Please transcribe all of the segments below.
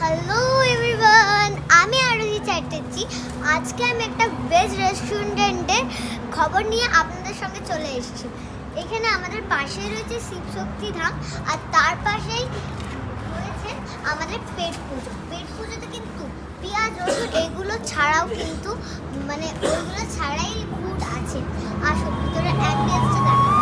Hello everyone, আমি আরোহী চ্যাটার্জি। আজকে আমি একটা ভেজ রেস্টুরেন্টের খবর নিয়ে আপনাদের সঙ্গে চলে এসেছি। এখানে আমাদের পাশেই রয়েছে শিবশক্তি ধাম, আর তার পাশেই রয়েছে আমাদের পেট পুজো। পেট পুজোতে কিন্তু পেঁয়াজ রসুন এগুলো ছাড়াও কিন্তু ওইগুলো ছাড়াই ফুড আছে। আসুন ভিতরে অ্যাম্বিয়েন্সটা দেখা।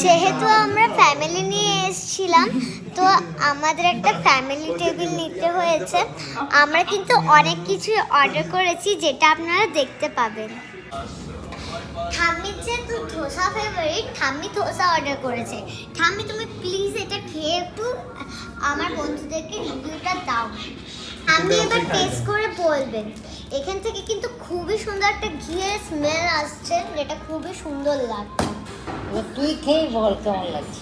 যেহেতু আমরা ফ্যামিলি নিয়ে এসেছিলাম, তো আমাদের একটা ফ্যামিলি টেবিল নিতে হয়েছে। আমরা কিন্তু অনেক কিছু অর্ডার করেছি, যেটা আপনারা দেখতে পাবেন। ঠাম্মির যেহেতু ধোসা ফেভারিট, ঠাম্মি ধোসা অর্ডার করেছে। ঠাম্মি, তুমি প্লিজ এটা খেয়ে একটু আমার বন্ধুদেরকে রিভিউটা দাও। আমি এবার টেস্ট করে বলবেন। এখান থেকে কিন্তু খুবই সুন্দর একটা ঘিয়ের স্মেল আসছে, যেটা খুবই সুন্দর লাগছে। তুই খেয়ে বল কেমন লাগছে।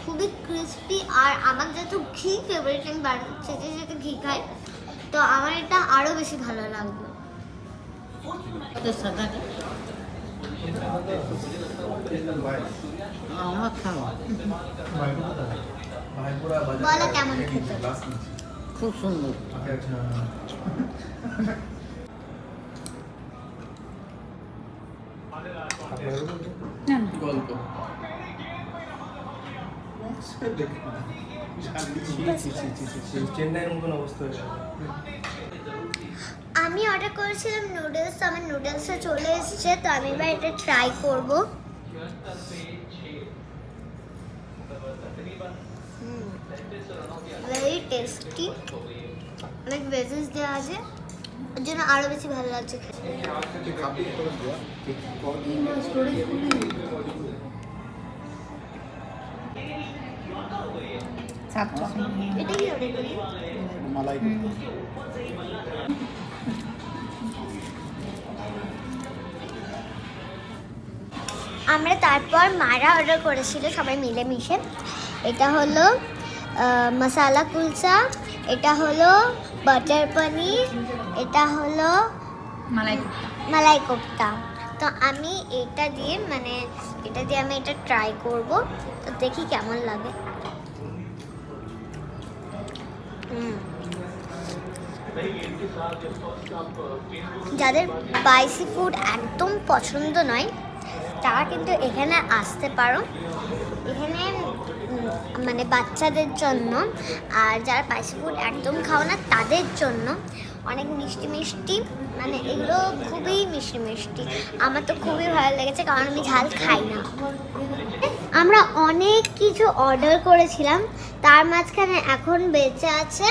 খুবই ক্রিস্পি, আর আমার যেহেতু ঘি ফেভারিট, আমি বাড়িতে যেতে ঘি খাই, তো আমার এটা আরো বেশি ভালো লাগবে। বলো কেমন খেতে। খুব সুন্দর। আমি অর্ডার করেছিলাম নুডলস, আমার নুডলসটা চলে এসেছে, তো আমি এবার এটা ট্রাই করব। ভেরি টেস্টি, অনেক ভেজেস দেওয়া আছে, ওর জন্য আরো বেশি ভালো লাগছে খেতে। এটা কি অর্ডার করি? আমরা তারপর মারা অর্ডার করেছিল সবাই মিলেমিশে। এটা হলো মশালা কুলচা, এটা হলো বাটার পনির, এটা হলো মালাই কোফতা। তো আমি এটা দিয়ে আমি এটা ট্রাই করব, তো দেখি কেমন লাগে। যাদের স্পাইসি ফুড একদম পছন্দ নয়, তারা কিন্তু এখানে আসতে পারো। এখানে বাচ্চাদের জন্য, আর যারা স্পাইসি ফুড একদম খাও না তাদের জন্য অনেক মিষ্টি মিষ্টি, এগুলো খুবই মিষ্টি মিষ্টি। আমার তো খুবই ভালো লেগেছে, কারণ আমি ঝাল খাই না। আমরা অনেক কিছু অর্ডার করেছিলাম, তার মাঝখানে এখন বেঁচে আছে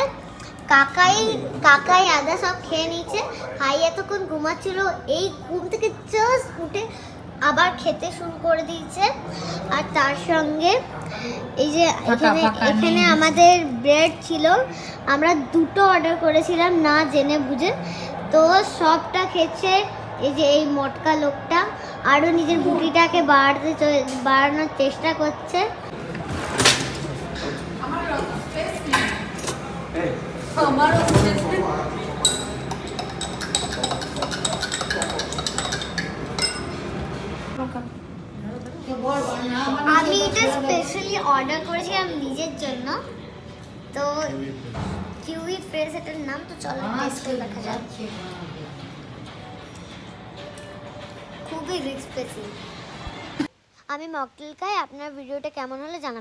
কাকাই আদা সব খেয়ে নিয়েছে। ভাই এতক্ষণ ঘুমাচ্ছিল, এই ঘুম থেকে জাস্ট উঠে আবার খেতে শুরু করে দিয়েছে। আর তার সঙ্গে এই যে এখানে আমাদের ব্রেড ছিল, আমরা দুটো অর্ডার করেছিলাম না জেনে বুঝে, তো সবটা খেয়েছে এই যে এই মোটকা লোকটা। আরও নিজের বুটিটাকে বাড়ানোর চেষ্টা করছে। আমি এটা স্পেশালি অর্ডার করেছিলাম নিজের জন্য। তো কিউই ফ্রেশ এটার নাম। তো চলো টেস্ট করে দেখা যাক। খুবই রিচ স্পেশাল। আমি মকটেল খাই। আপনার ভিডিওটা কেমন হলো জানাবেন।